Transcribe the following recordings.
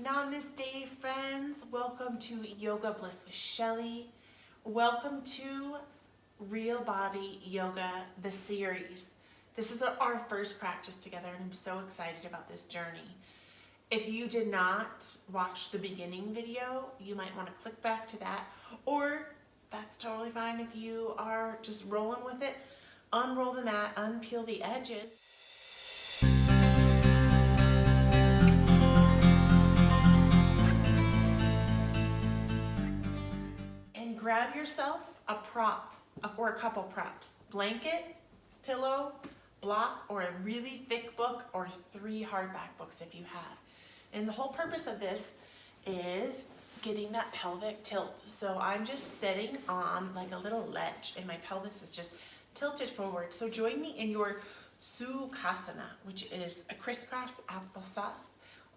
Namaste Friends, welcome to Yoga Bliss with Shelly. Welcome to Real Body Yoga, the series. This is our first practice together and I'm so excited about this journey. If you did not watch the beginning video, you might want to click back to that, or that's totally fine if you are just rolling with it. Unroll the mat, unpeel the edges. Grab yourself a prop or a couple props, blanket, pillow, block, or a really thick book, or 3 hardback books if you have. And the whole purpose of this is getting that pelvic tilt. So I'm just sitting on like a little ledge and my pelvis is just tilted forward. So join me in your Sukhasana, which is a crisscross applesauce,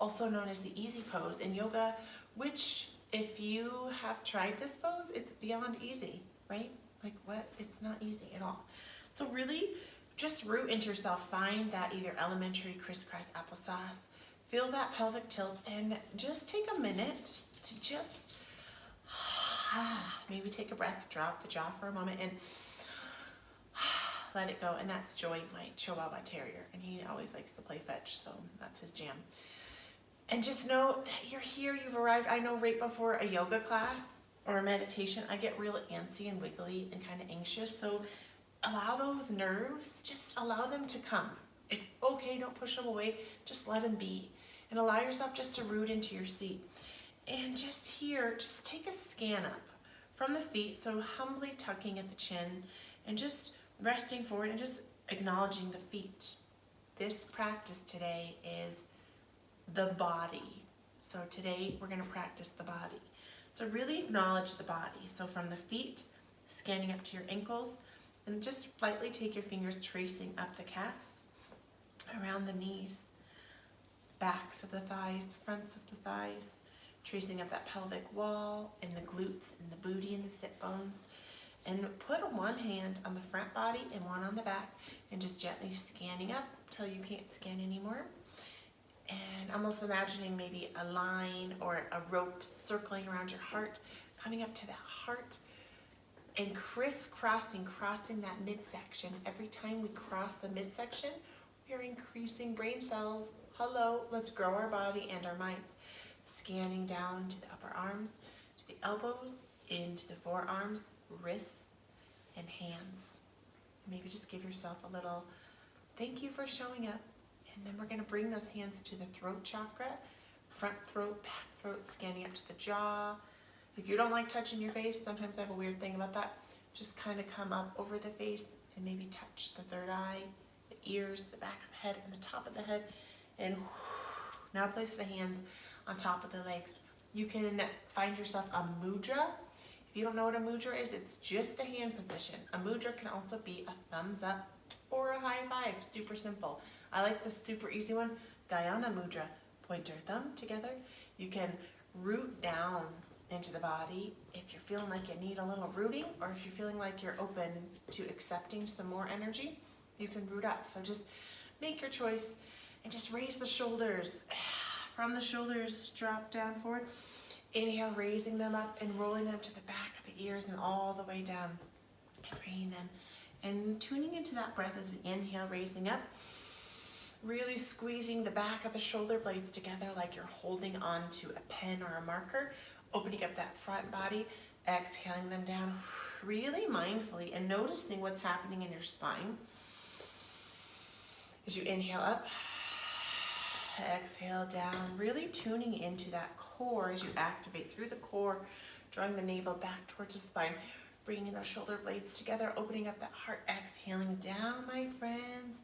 also known as the easy pose in yoga, which if you have tried this pose, it's beyond easy, right? Like what? It's not easy at all. So really just root into yourself. Find that either elementary crisscross applesauce. Feel that pelvic tilt and just take a minute to just maybe take a breath, drop the jaw for a moment and let it go. And that's Joy, my Chihuahua Terrier. And he always likes to play fetch, so that's his jam. And just know that you're here, you've arrived. I know right before a yoga class or a meditation, I get real antsy and wiggly and kind of anxious. So allow those nerves, just allow them to come. It's okay, don't push them away, just let them be. And allow yourself just to root into your seat. And just here, just take a scan up from the feet, so humbly tucking at the chin and just resting forward and just acknowledging the feet. This practice today is the body. So today we're going to practice the body. So really acknowledge the body. So from the feet, scanning up to your ankles, and just lightly take your fingers tracing up the calves, around the knees, backs of the thighs, fronts of the thighs, tracing up that pelvic wall and the glutes and the booty and the sit bones. And put one hand on the front body and one on the back and just gently scanning up till you can't scan anymore. And almost imagining maybe a line or a rope circling around your heart, coming up to that heart and crisscrossing, crossing that midsection. Every time we cross the midsection, we are increasing brain cells. Hello, let's grow our body and our minds. Scanning down to the upper arms, to the elbows, into the forearms, wrists, and hands. Maybe just give yourself a little thank you for showing up. And then we're going to bring those hands to the throat chakra, front throat, back throat, scanning up to the jaw. If you don't like touching your face, sometimes I have a weird thing about that. Just kind of come up over the face and maybe touch the third eye, the ears, the back of the head, and the top of the head. And now place the hands on top of the legs. You can find yourself a mudra. If you don't know what a mudra is, it's just a hand position. A mudra can also be a thumbs up or a high five, super simple. I like the super easy one, Gayana Mudra, pointer, thumb together. You can root down into the body if you're feeling like you need a little rooting, or if you're feeling like you're open to accepting some more energy, you can root up. So just make your choice and just raise the shoulders. From the shoulders, drop down forward. Inhale, raising them up and rolling them to the back of the ears and all the way down. And bringing them and tuning into that breath as we inhale, raising up. Really squeezing the back of the shoulder blades together like you're holding on to a pen or a marker, opening up that front body, exhaling them down really mindfully and noticing what's happening in your spine. As you inhale up, exhale down, really tuning into that core as you activate through the core, drawing the navel back towards the spine, bringing those shoulder blades together, opening up that heart, exhaling down, my friends.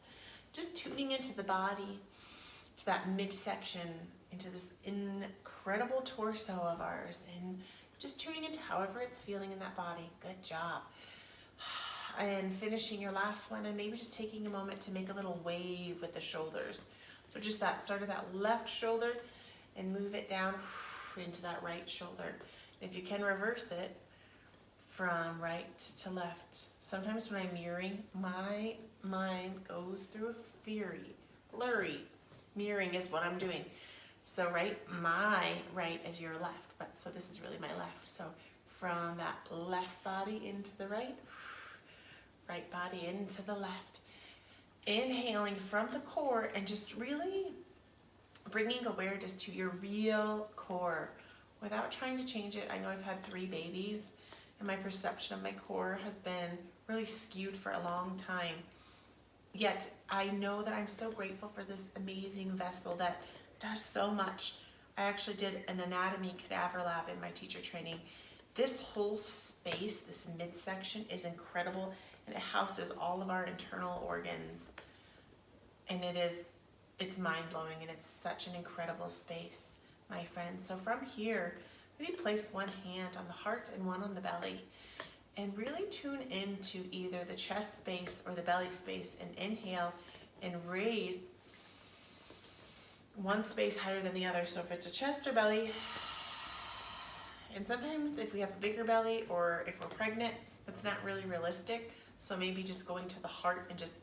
Just tuning into the body, to that midsection, into this incredible torso of ours, and just tuning into however it's feeling in that body. Good job. And finishing your last one, and maybe just taking a moment to make a little wave with the shoulders. So just that start of that left shoulder and move it down into that right shoulder. If you can reverse it from right to left. Sometimes when I'm mirroring, my mind goes through a blurry. Mirroring is what I'm doing. So my right is your left, but so this is really my left. So from that left body into the right body into the left. Inhaling from the core and just really bringing awareness to your real core without trying to change it. I know I've had 3 babies and my perception of my core has been really skewed for a long time. Yet I know that I'm so grateful for this amazing vessel that does so much. I actually did an anatomy cadaver lab in my teacher training. This whole space, this midsection, is incredible, and it houses all of our internal organs. And it's mind-blowing, and it's such an incredible space, my friends. So from here, maybe place one hand on the heart and one on the belly, and really tune into either the chest space or the belly space, and inhale and raise one space higher than the other. So if it's a chest or belly, and sometimes if we have a bigger belly or if we're pregnant, that's not really realistic. So maybe just going to the heart and just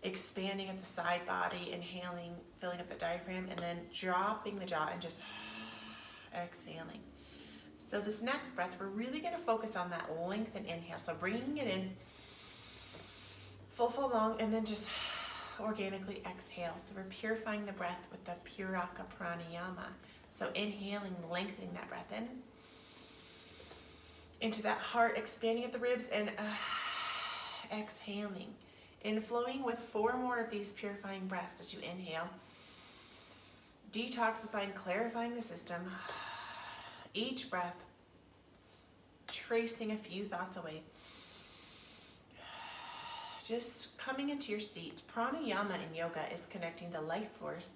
expanding at the side body, inhaling, filling up the diaphragm, and then dropping the jaw and just exhaling. So this next breath, we're really going to focus on that lengthen inhale. So bringing it in full long, and then just organically exhale. So we're purifying the breath with the Puraka Pranayama. So inhaling, lengthening that breath in into that heart, expanding at the ribs, and exhaling. Inflowing with 4 more of these purifying breaths as you inhale. Detoxifying, clarifying the system. Each breath, tracing a few thoughts away. Just coming into your seat. Pranayama in yoga is connecting the life force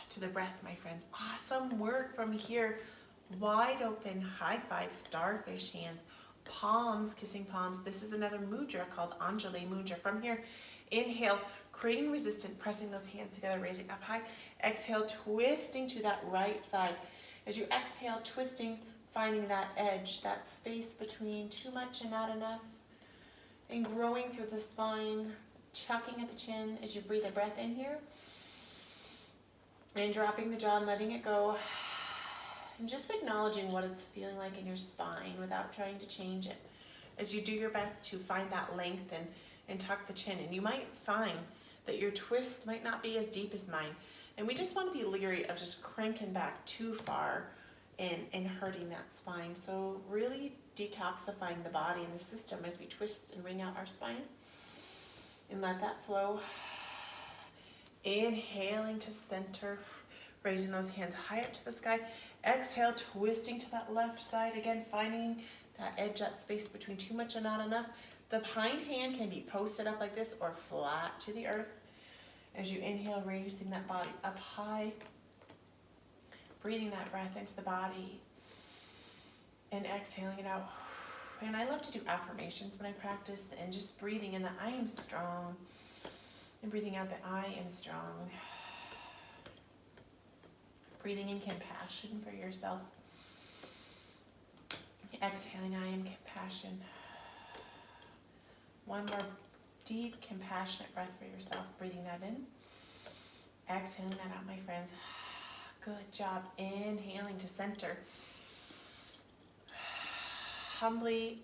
to the breath, my friends. Awesome work from here. Wide open, high five, starfish hands, palms, kissing palms. This is another mudra called Anjali Mudra. From here, inhale, creating resistance, pressing those hands together, raising up high. Exhale, twisting to that right side. As you exhale, twisting, finding that edge, that space between too much and not enough, and growing through the spine, chucking at the chin as you breathe a breath in here, and dropping the jaw and letting it go, and just acknowledging what it's feeling like in your spine without trying to change it. As you do your best to find that length and tuck the chin, and you might find that your twist might not be as deep as mine, and we just want to be leery of just cranking back too far and hurting that spine. So really detoxifying the body and the system as we twist and wring out our spine, and let that flow. Inhaling to center, raising those hands high up to the sky. Exhale, twisting to that left side. Again, finding that edge, that space between too much and not enough. The hind hand can be posted up like this or flat to the earth. As you inhale, raising that body up high. Breathing that breath into the body. And exhaling it out. And I love to do affirmations when I practice, and just breathing in that I am strong. And breathing out that I am strong. Breathing in compassion for yourself. Exhaling, I am compassion. One more deep, compassionate breath for yourself. Breathing that in. Exhaling that out, my friends. Good job. Inhaling to center. Humbly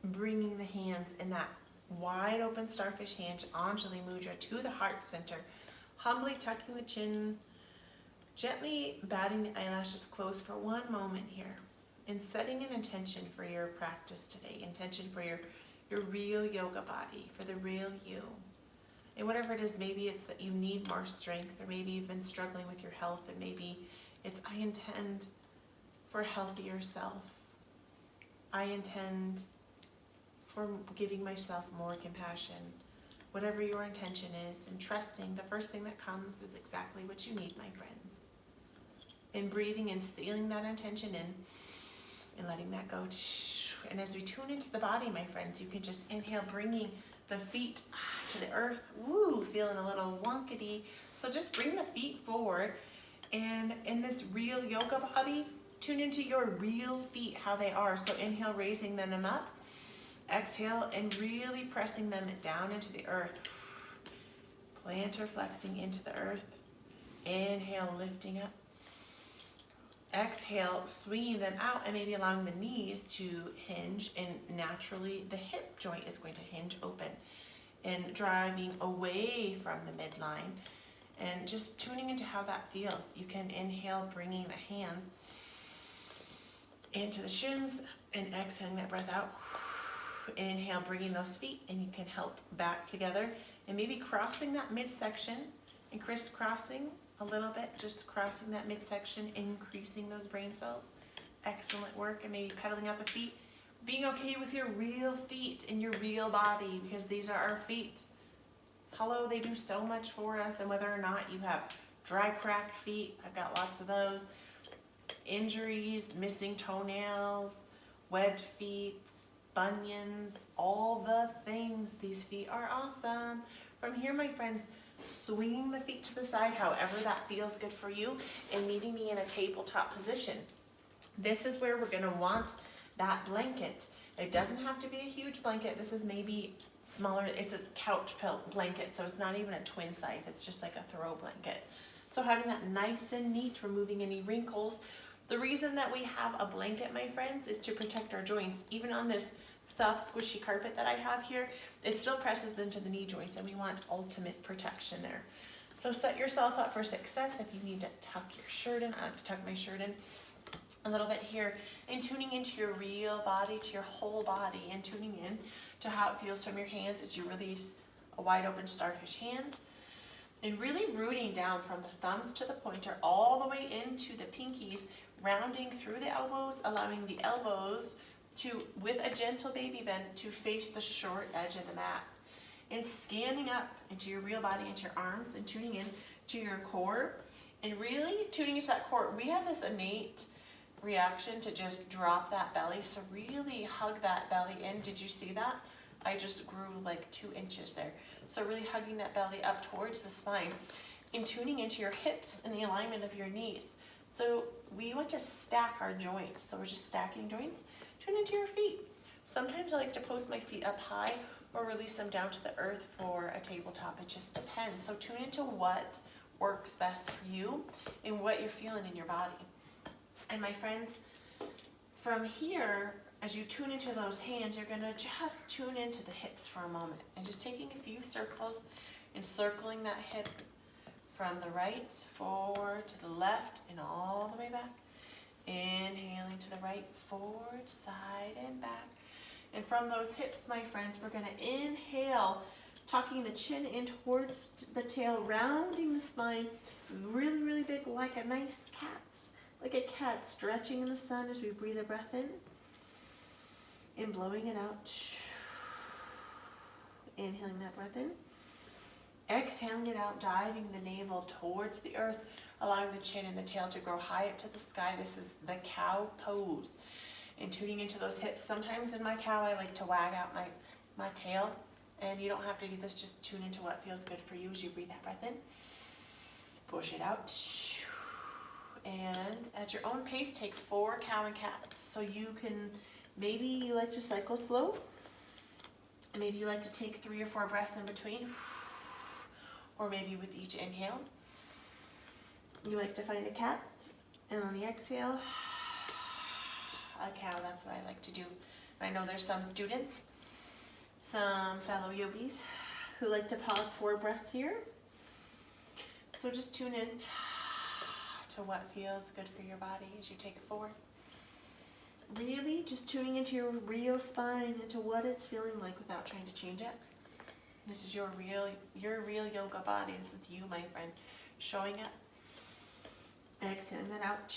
bringing the hands in that wide open starfish hand, Anjali Mudra, to the heart center. Humbly tucking the chin, gently batting the eyelashes closed for one moment here, and setting an intention for your practice today, intention for your real yoga body, for the real you. And whatever it is, maybe it's that you need more strength, or maybe you've been struggling with your health, and maybe it's I intend for a healthier self. I intend for giving myself more compassion. Whatever your intention is, and trusting the first thing that comes is exactly what you need, my friends. And breathing and sealing that intention in and letting that go. And as we tune into the body, my friends, you can just inhale, bringing the feet to the earth. Woo, feeling a little wonkety. So just bring the feet forward, and in this real yoga body, tune into your real feet, how they are. So inhale, raising them up. Exhale, and really pressing them down into the earth. Plantar flexing into the earth. Inhale, lifting up. Exhale, swinging them out and maybe allowing the knees to hinge, and naturally the hip joint is going to hinge open and driving away from the midline, and just tuning into how that feels. You can inhale, bringing the hands into the shins and exhaling that breath out. Inhale, bringing those feet, and you can help back together and maybe crossing that midsection and crisscrossing a little bit, just crossing that midsection, increasing those brain cells. Excellent work. And maybe pedaling out the feet, being okay with your real feet and your real body, because these are our feet. Hello, they do so much for us. And whether or not you have dry, cracked feet, I've got lots of those, injuries, missing toenails, webbed feet, bunions, all the things, these feet are awesome. From here, my friends, swinging the feet to the side, however that feels good for you, and meeting me in a tabletop position. This is where we're going to want that blanket. It doesn't have to be a huge blanket. This is maybe smaller. It's a couch blanket, so it's not even a twin size. It's just like a throw blanket. So having that nice and neat, removing any wrinkles. The reason that we have a blanket, my friends, is to protect our joints. Even on this soft, squishy carpet that I have here, it still presses into the knee joints, and we want ultimate protection there. So set yourself up for success. If you need to tuck your shirt in, I like to tuck my shirt in a little bit here, and tuning into your real body, to your whole body, and tuning in to how it feels from your hands as you release a wide open starfish hand, and really rooting down from the thumbs to the pointer all the way into the pinkies, rounding through the elbows, allowing the elbows to, with a gentle baby bend, to face the short edge of the mat, and scanning up into your real body, into your arms, and tuning in to your core, and really tuning into that core. We have this innate reaction to just drop that belly, so really hug that belly in. Did you see that? I just grew like 2 inches there. So really hugging that belly up towards the spine, and tuning into your hips and the alignment of your knees. So we want to stack our joints, so we're just stacking joints. Tune into your feet. Sometimes I like to post my feet up high or release them down to the earth for a tabletop. It just depends. So tune into what works best for you and what you're feeling in your body. And my friends, from here, as you tune into those hands, you're gonna just tune into the hips for a moment, and just taking a few circles and circling that hip from the right forward to the left and all the way back. Inhaling to the right, forward, side, and back. And from those hips, my friends, we're going to inhale, tucking the chin in towards the tail, rounding the spine, really, really big, like a nice cat. Like a cat stretching in the sun as we breathe a breath in. And blowing it out. Inhaling that breath in. Exhaling it out, diving the navel towards the earth, allowing the chin and the tail to grow high up to the sky. This is the cow pose. And tuning into those hips. Sometimes in my cow, I like to wag out my tail. And you don't have to do this, just tune into what feels good for you as you breathe that breath in. Push it out. And at your own pace, take 4 cow and cats. So you can, maybe you like to cycle slow. And maybe you like to take 3 or 4 breaths in between. Or maybe with each inhale, you like to find a cat, and on the exhale, a cow. That's what I like to do. I know there's some students, some fellow yogis, who like to pause 4 breaths here. So just tune in to what feels good for your body as you take 4. Really just tuning into your real spine, into what it's feeling like without trying to change it. This is your real yoga body. This is you, my friend, showing up. Exhaling that out.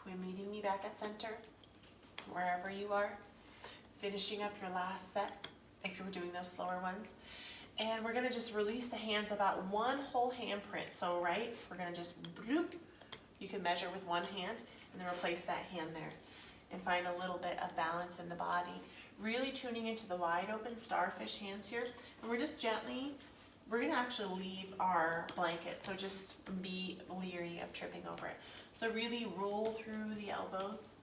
We're meeting me back at center, wherever you are. Finishing up your last set, if you were doing those slower ones. And we're going to just release the hands about 1 whole handprint. So, right, we're going to just, bloop. You can measure with 1 hand, and then replace that hand there. And find a little bit of balance in the body. Really tuning into the wide open starfish hands here. And we're just gently, we're going to actually leave our blanket. So just be leery of tripping over it. So really roll through the elbows,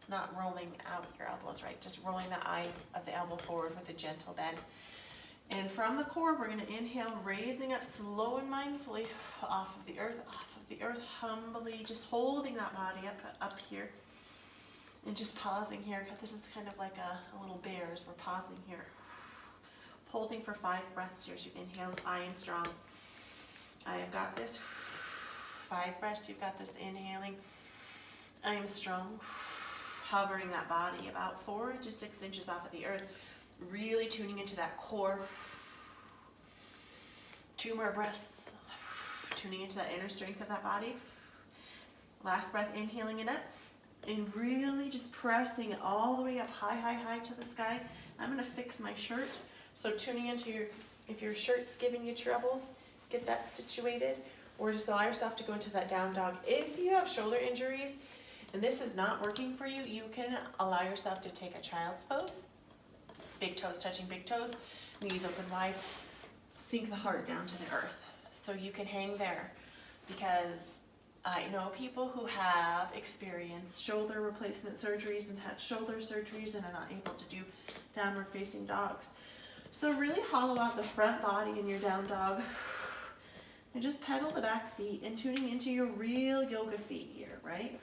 not rolling out your elbows, right? Just rolling the eye of the elbow forward with a gentle bend. And from the core, we're going to inhale, raising up slow and mindfully off of the earth, humbly, just holding that body up here. And just pausing here. This is kind of like a little bear as we're pausing here. Holding for 5 breaths here as you inhale. I am strong. I have got this. 5 breaths, you've got this. Inhaling. I am strong. Hovering that body about 4 to 6 inches off of the earth. Really tuning into that core. 2 more breaths. Tuning into that inner strength of that body. Last breath, inhaling it up. And really just pressing it all the way up high to the sky. I'm going to fix my shirt. So tuning into if your shirt's giving you troubles, get that situated. Or just allow yourself to go into that down dog. If you have shoulder injuries and this is not working for you, you can allow yourself to take a child's pose. Big toes touching big toes, knees open wide. Sink the heart down to the earth. So you can hang there, because I know people who have experienced shoulder replacement surgeries and had shoulder surgeries and are not able to do downward facing dogs. So really hollow out the front body in your down dog and just pedal the back feet and tuning into your real yoga feet here, right?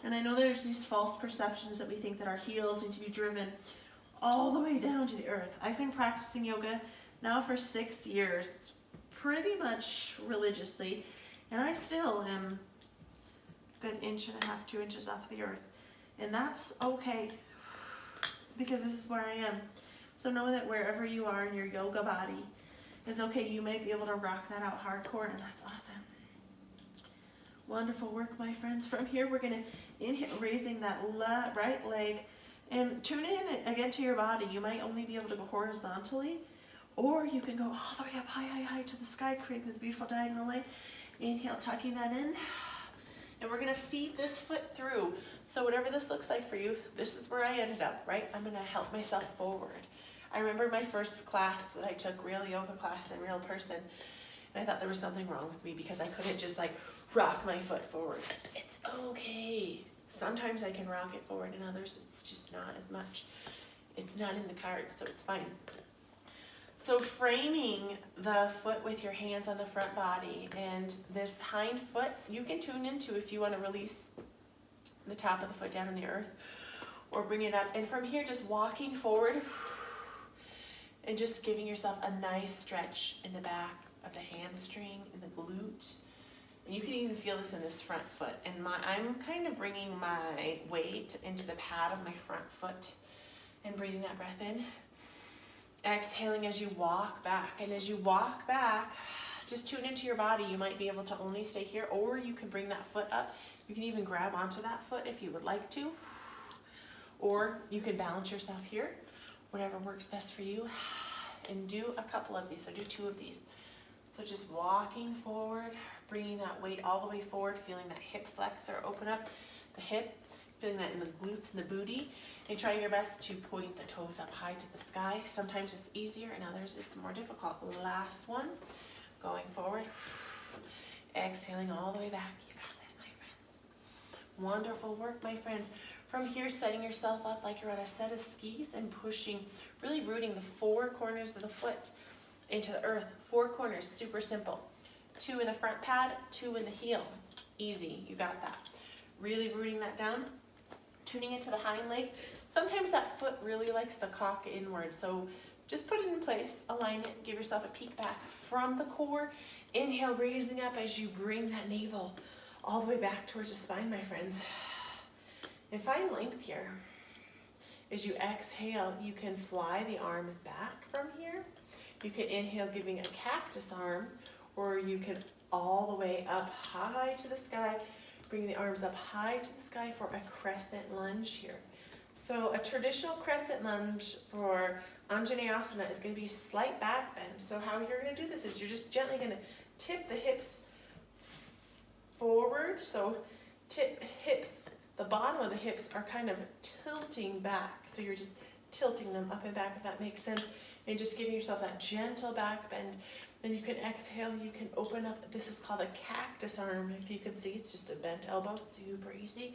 And I know there's these false perceptions that we think that our heels need to be driven all the way down to the earth. I've been practicing yoga now for 6 years, pretty much religiously, and I still am a good 1.5 inches, 2 inches off the earth. And that's okay, because this is where I am. So know that wherever you are in your yoga body is okay. You may be able to rock that out hardcore, and that's awesome. Wonderful work, my friends. From here, we're going to inhale, raising that right leg, and tune in again to your body. You might only be able to go horizontally, or you can go all the way up high to the sky, creating this beautiful diagonal line. Inhale, tucking that in. And we're going to feed this foot through. So whatever this looks like for you, this is where I ended up, right? I'm going to help myself forward. I remember my first class that I took, real yoga class in real person, and I thought there was something wrong with me because I couldn't just like rock my foot forward. It's okay. Sometimes I can rock it forward, and others it's just not as much. It's not in the cards, so it's fine. So framing the foot with your hands on the front body, and this hind foot you can tune into if you want to release the top of the foot down on the earth or bring it up. And from here, just walking forward and just giving yourself a nice stretch in the back of the hamstring and the glute. And you can even feel this in this front foot. And I'm kind of bringing my weight into the pad of my front foot and breathing that breath in. Exhaling as you walk back. And as you walk back, just tune into your body. You might be able to only stay here, or you can bring that foot up. You can even grab onto that foot if you would like to. Or you can balance yourself here, whatever works best for you. And do a couple of these, so do 2 of these. So just walking forward, bringing that weight all the way forward, feeling that hip flexor open up the hip, feeling that in the glutes and the booty, and trying your best to point the toes up high to the sky. Sometimes it's easier, and others it's more difficult. Last one, going forward, exhaling all the way back. You got this, my friends. Wonderful work, my friends. From here, setting yourself up like you're on a set of skis and pushing, really rooting the 4 corners of the foot into the earth. 4 corners, super simple. 2 in the front pad, 2 in the heel. Easy, you got that. Really rooting that down, tuning into the hind leg. Sometimes that foot really likes to cock inward, so just put it in place, align it, give yourself a peek back from the core. Inhale, raising up as you bring that navel all the way back towards the spine, my friends. And find length here. As you exhale, you can fly the arms back from here. You can inhale, giving a cactus arm, or you can all the way up high to the sky, bring the arms up high to the sky for a crescent lunge here. So a traditional crescent lunge for Anjaneyasana is going to be slight back bend. So how you're going to do this is you're just gently going to tip the hips forward. So tip hips. The bottom of the hips are kind of tilting back. So you're just tilting them up and back, if that makes sense. And just giving yourself that gentle back bend. Then you can exhale, you can open up. This is called a cactus arm. If you can see, it's just a bent elbow, super easy.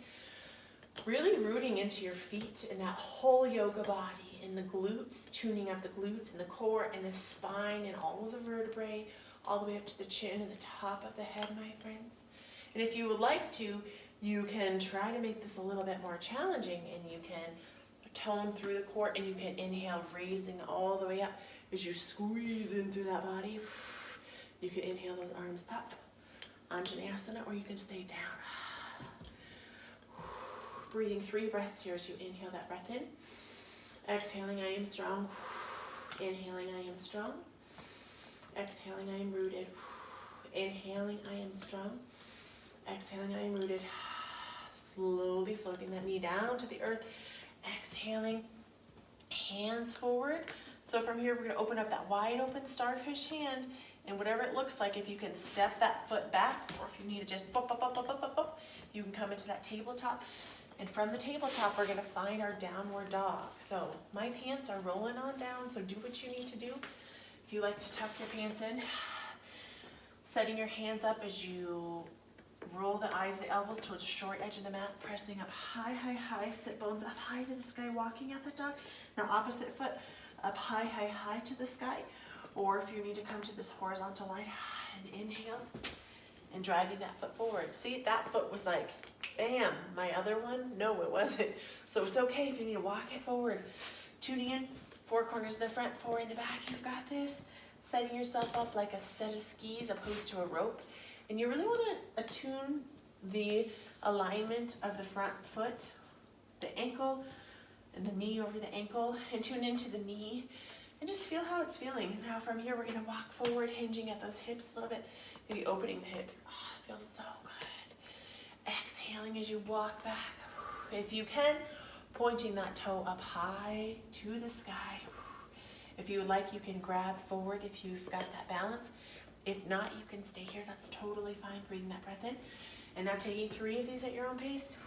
Really rooting into your feet and that whole yoga body. in the glutes, tuning up the glutes and the core and the spine and all of the vertebrae, all the way up to the chin and the top of the head, my friends. And if you would like to, you can try to make this a little bit more challenging, and you can tone through the core, and you can inhale, raising all the way up as you squeeze in through that body. You can inhale those arms up, Anjaneyasana, or you can stay down. Breathing 3 breaths here as you inhale that breath in. Exhaling, I am strong. Inhaling, I am strong. Exhaling, I am rooted. Inhaling, I am strong. Exhaling, I am rooted. Slowly floating that knee down to the earth. Exhaling, hands forward. So from here, we're going to open up that wide open starfish hand, and whatever it looks like, if you can step that foot back, or if you need to just bop, bop, bop, bop, bop, bop, you can come into that tabletop. And from the tabletop, we're going to find our downward dog. So my pants are rolling on down, so do what you need to do. If you like to tuck your pants in, setting your hands up as you roll the eyes and the elbows towards the short edge of the mat, pressing up high, high, high, sit bones up high to the sky, walking at the dog. Now opposite foot up high, high, high to the sky. Or if you need to come to this horizontal line, and inhale, and driving that foot forward. See, that foot was like, bam. My other one, no, it wasn't. So it's okay if you need to walk it forward. Tuning in, 4 corners in the front, 4 in the back, you've got this. Setting yourself up like a set of skis opposed to a rope. And you really want to attune the alignment of the front foot, the ankle, and the knee over the ankle, and tune into the knee, and just feel how it's feeling. Now from here, we're going to walk forward, hinging at those hips a little bit, maybe opening the hips. Oh, it feels so good. Exhaling as you walk back. If you can, pointing that toe up high to the sky. If you would like, you can grab forward if you've got that balance. If not, you can stay here. That's totally fine. Breathing that breath in. And now taking 3 of these at your own pace.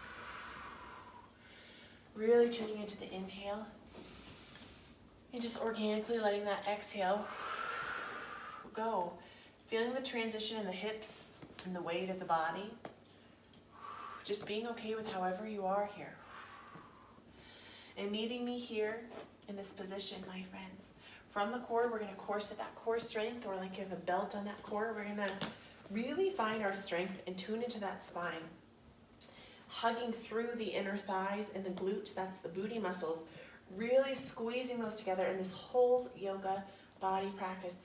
Really tuning into the inhale. And just organically letting that exhale go. Feeling the transition in the hips and the weight of the body. Just being okay with however you are here. And meeting me here in this position, my friends. From the core, we're going to corset that core strength, or like you have a belt on that core. We're going to really find our strength and tune into that spine. Hugging through the inner thighs and the glutes, that's the booty muscles. Really squeezing those together in this whole yoga body practice.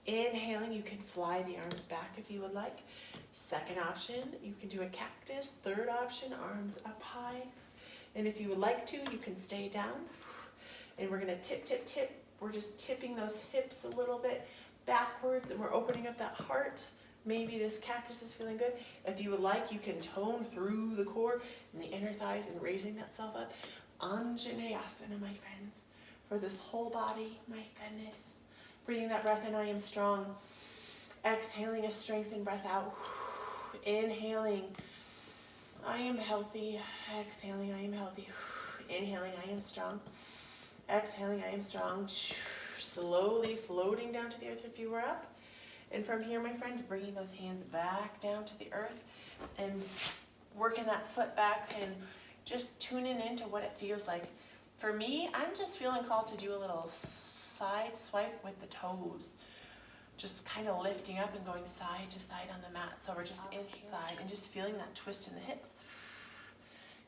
Inhaling, you can fly the arms back if you would like. Second option, you can do a cactus. Third option, arms up high. And if you would like to, you can stay down. And we're going to tip, tip, tip. We're just tipping those hips a little bit backwards, and we're opening up that heart. Maybe this cactus is feeling good. If you would like, you can tone through the core and the inner thighs and raising that self up. Anjaneyasana, my friends, for this whole body. My goodness. Breathing that breath in, I am strong. Exhaling a strengthened breath out. Inhaling, I am healthy. Exhaling, I am healthy. Inhaling, I am strong. Exhaling, I am strong. Slowly floating down to the earth if you were up. And from here, my friends, bringing those hands back down to the earth and working that foot back and just tuning into what it feels like. For me, I'm just feeling called to do a little side swipe with the toes. Just kind of lifting up and going side to side on the mat. So we're just inside and just feeling that twist in the hips.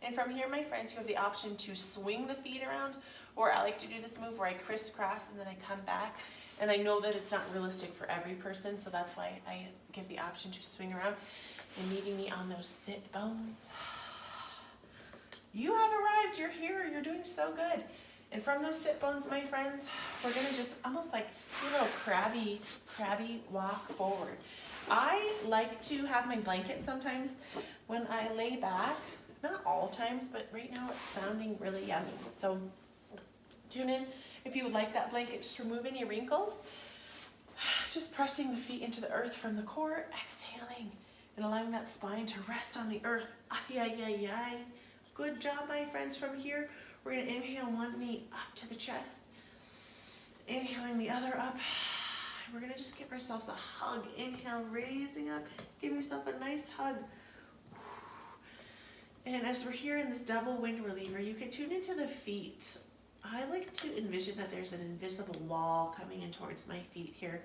And from here, my friends, you have the option to swing the feet around, or I like to do this move where I crisscross and then I come back. And I know that it's not realistic for every person, so that's why I give the option to swing around. And meeting me on those sit bones. You have arrived, you're here, you're doing so good. And from those sit bones, my friends, we're gonna just almost like do a little crabby walk forward. I like to have my blanket sometimes when I lay back. Not all times, but right now it's sounding really yummy. So tune in. If you would like that blanket, just remove any wrinkles. Just pressing the feet into the earth from the core, exhaling, and allowing that spine to rest on the earth. Ay, ay, ay, ay. Good job, my friends. From here, we're going to inhale one knee up to the chest. Inhaling the other up. We're going to just give ourselves a hug. Inhale, raising up. Give yourself a nice hug. And as we're here in this double wind reliever, you can tune into the feet. I like to envision that there's an invisible wall coming in towards my feet here.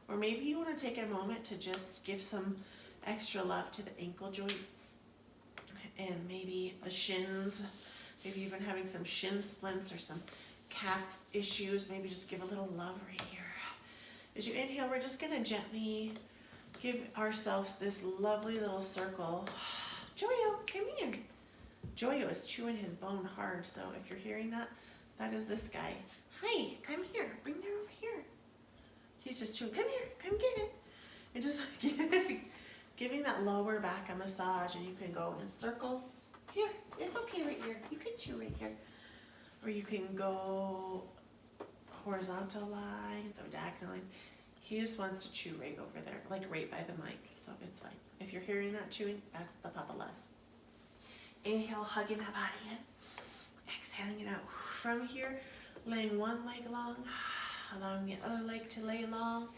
Or maybe you want to take a moment to just give some extra love to the ankle joints and maybe the shins. Maybe you've been having some shin splints or some calf issues. Maybe just give a little love right here. As you inhale, we're just going to gently give ourselves this lovely little circle. Joyo, come here. Joyo is chewing his bone hard, so if you're hearing that, that is this guy. Hi, come here. Bring her over here. He's just chewing. Come here. Come get it. And just giving that lower back a massage, and you can go in circles. Here, it's okay right here. You can chew right here. Or you can go horizontal lines or diagonal lines. He just wants to chew right over there, like right by the mic, so it's fine. If you're hearing that chewing, that's the Papa Les. Inhale, hugging that body in. Exhaling it out. From here, laying one leg long, allowing the other leg to lay long.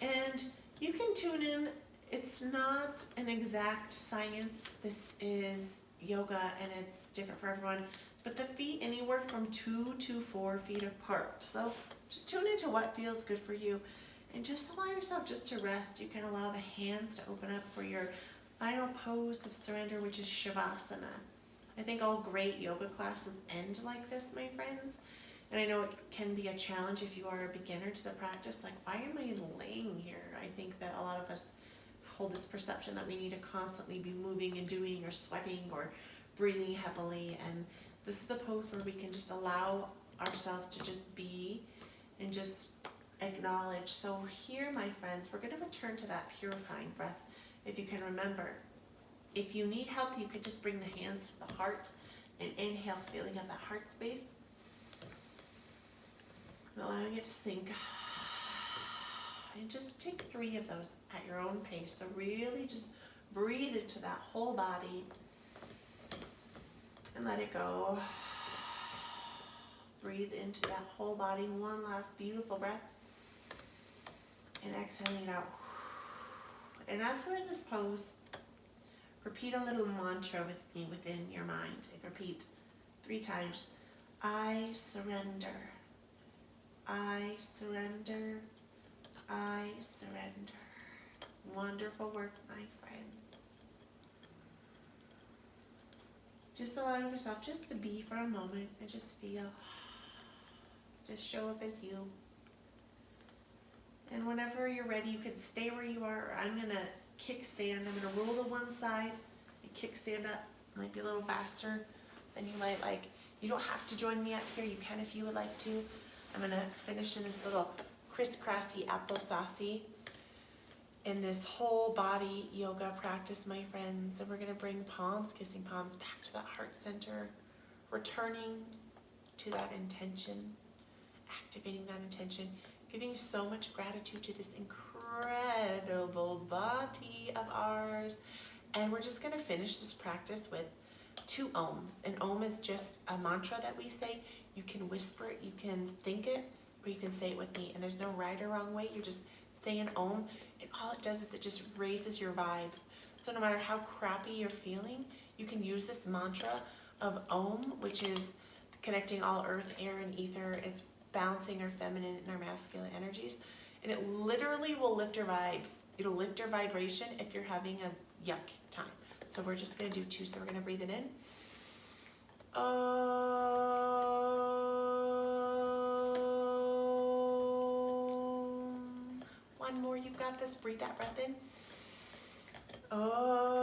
And you can tune in. It's not an exact science. This is yoga and it's different for everyone. But the feet anywhere from 2 to 4 feet apart. So just tune into what feels good for you. And just allow yourself just to rest. You can allow the hands to open up for your final pose of surrender, which is Shavasana. I think all great yoga classes end like this, my friends. And I know it can be a challenge if you are a beginner to the practice. Like, why am I laying here? I think that a lot of us hold this perception that we need to constantly be moving and doing or sweating or breathing heavily. And this is a pose where we can just allow ourselves to just be and just acknowledge. So here, my friends, we're going to return to that purifying breath. If you can remember, if you need help, you could just bring the hands to the heart and inhale, feeling of that heart space. And allowing it to sink. And just take 3 of those at your own pace. So really just breathe into that whole body and let it go. Breathe into that whole body. One last beautiful breath. And exhaling it out. And as we're in this pose, repeat a little mantra with me within your mind. And repeat 3 times. I surrender. I surrender. I surrender. Wonderful work, my friends. Just allowing yourself just to be for a moment and just feel. Just show up as you. And whenever you're ready, you can stay where you are. I'm going to kickstand. I'm going to roll to one side and kickstand up. Might be a little faster than you might like. You don't have to join me up here. You can if you would like to. I'm going to finish in this little crisscrossy applesauce in this whole body yoga practice, my friends. And we're going to bring palms, kissing palms, back to that heart center, returning to that intention, activating that intention, giving so much gratitude to this incredible body of ours. And we're just going to finish this practice with 2 ohms. An ohm is just a mantra that we say. You can whisper it, you can think it, or you can say it with me. And there's no right or wrong way. You just say an ohm, and all it does is it just raises your vibes. So no matter how crappy you're feeling, you can use this mantra of Om, which is connecting all earth, air, and ether. It's balancing our feminine and our masculine energies. And it literally will lift your vibes. It'll lift your vibration if you're having a yuck time. So we're just going to do 2. So we're going to breathe it in. Om. One more. You've got this. Breathe that breath in. Om.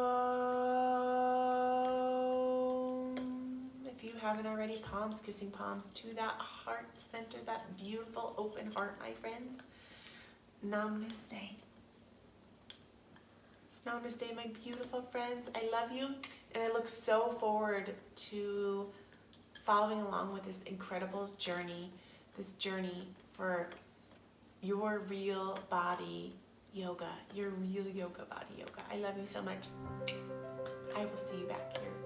If you haven't already, palms kissing palms to that heart center, that beautiful open heart, my friends. Namaste. Namaste, my beautiful friends. I love you, and I look so forward to following along with this incredible journey, this journey for your real body yoga, your real yoga body yoga. I love you so much. I will see you back here.